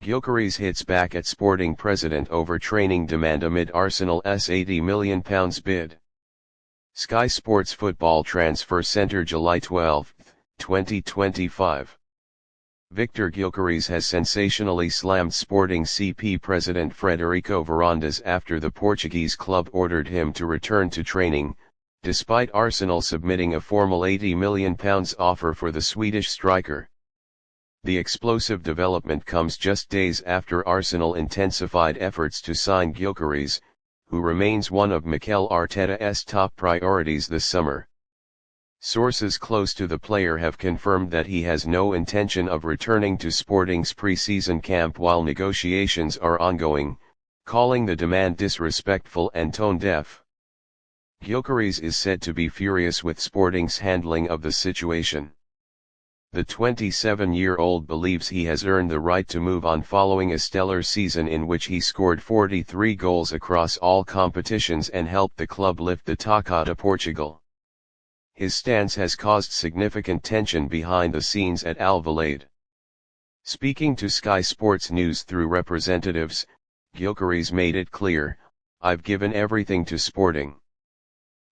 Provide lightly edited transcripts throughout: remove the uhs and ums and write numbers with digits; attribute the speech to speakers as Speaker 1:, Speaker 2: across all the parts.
Speaker 1: Gyökeres hits back at Sporting president over training demand amid Arsenal's £80 million bid. Sky Sports Football Transfer Centre, July 12, 2025. Viktor Gyökeres has sensationally slammed Sporting CP president Frederico Varandas after the Portuguese club ordered him to return to training, despite Arsenal submitting a formal £80 million offer for the Swedish striker. The explosive development comes just days after Arsenal intensified efforts to sign Gyökeres, who remains one of Mikel Arteta's top priorities this summer. Sources close to the player have confirmed that he has no intention of returning to Sporting's pre-season camp while negotiations are ongoing, calling the demand disrespectful and tone-deaf. Gyökeres is said to be furious with Sporting's handling of the situation. The 27-year-old believes he has earned the right to move on following a stellar season in which he scored 43 goals across all competitions and helped the club lift the Taça de Portugal. His stance has caused significant tension behind the scenes at Alvalade. Speaking to Sky Sports News through representatives, Gyökeres made it clear, "I've given everything to Sporting.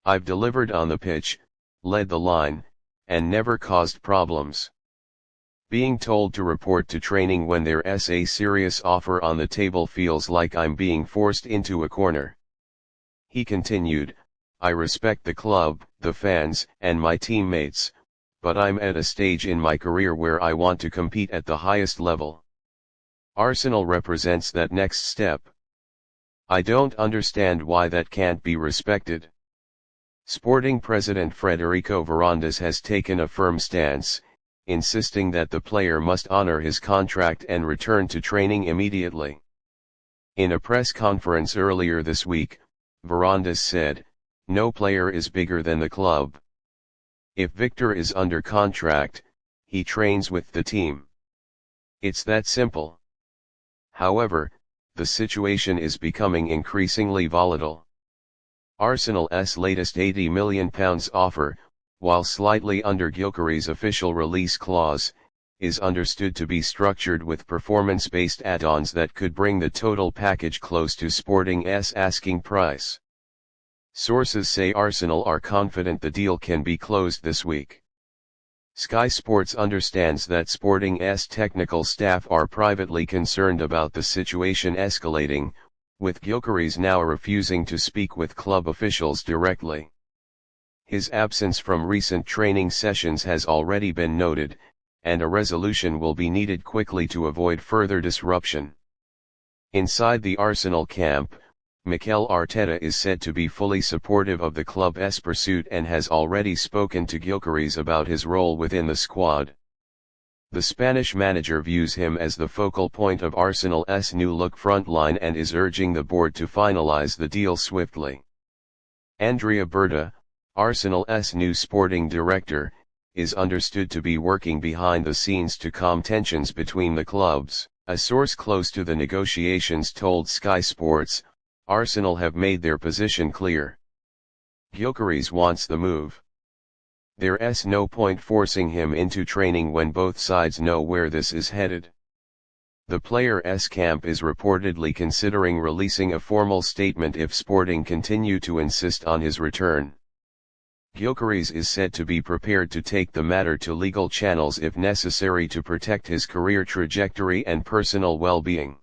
Speaker 1: I've delivered on the pitch, led the line, and never caused problems. Being told to report to training when there's a serious offer on the table feels like I'm being forced into a corner." He continued, "I respect the club, the fans, and my teammates, but I'm at a stage in my career where I want to compete at the highest level. Arsenal represents that next step. I don't understand why that can't be respected." Sporting president Frederico Varandas has taken a firm stance, insisting that the player must honor his contract and return to training immediately. In a press conference earlier this week, Varandas said, "No player is bigger than the club. If Viktor is under contract, he trains with the team. It's that simple." However, the situation is becoming increasingly volatile. Arsenal's latest £80 million offer, while slightly under Gyökeres' official release clause, is understood to be structured with performance-based add-ons that could bring the total package close to Sporting's asking price. Sources say Arsenal are confident the deal can be closed this week. Sky Sports understands that Sporting's technical staff are privately concerned about the situation escalating, with Gyökeres now refusing to speak with club officials directly. His absence from recent training sessions has already been noted, and a resolution will be needed quickly to avoid further disruption. Inside the Arsenal camp, Mikel Arteta is said to be fully supportive of the club's pursuit and has already spoken to Gyökeres about his role within the squad. The Spanish manager views him as the focal point of Arsenal's new-look frontline and is urging the board to finalize the deal swiftly. Andrea Berta, Arsenal's new sporting director, is understood to be working behind the scenes to calm tensions between the clubs. A source close to the negotiations told Sky Sports, "Arsenal have made their position clear. Gyökeres wants the move. There's no point forcing him into training when both sides know where this is headed." The player's camp is reportedly considering releasing a formal statement if Sporting continue to insist on his return. Gyökeres is said to be prepared to take the matter to legal channels if necessary to protect his career trajectory and personal well-being.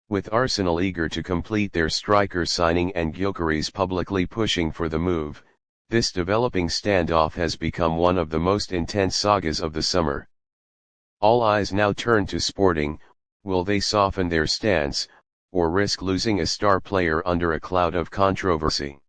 Speaker 1: With Arsenal eager to complete their striker signing and Gyökeres publicly pushing for the move, this developing standoff has become one of the most intense sagas of the summer. All eyes now turn to Sporting. Will they soften their stance, or risk losing a star player under a cloud of controversy?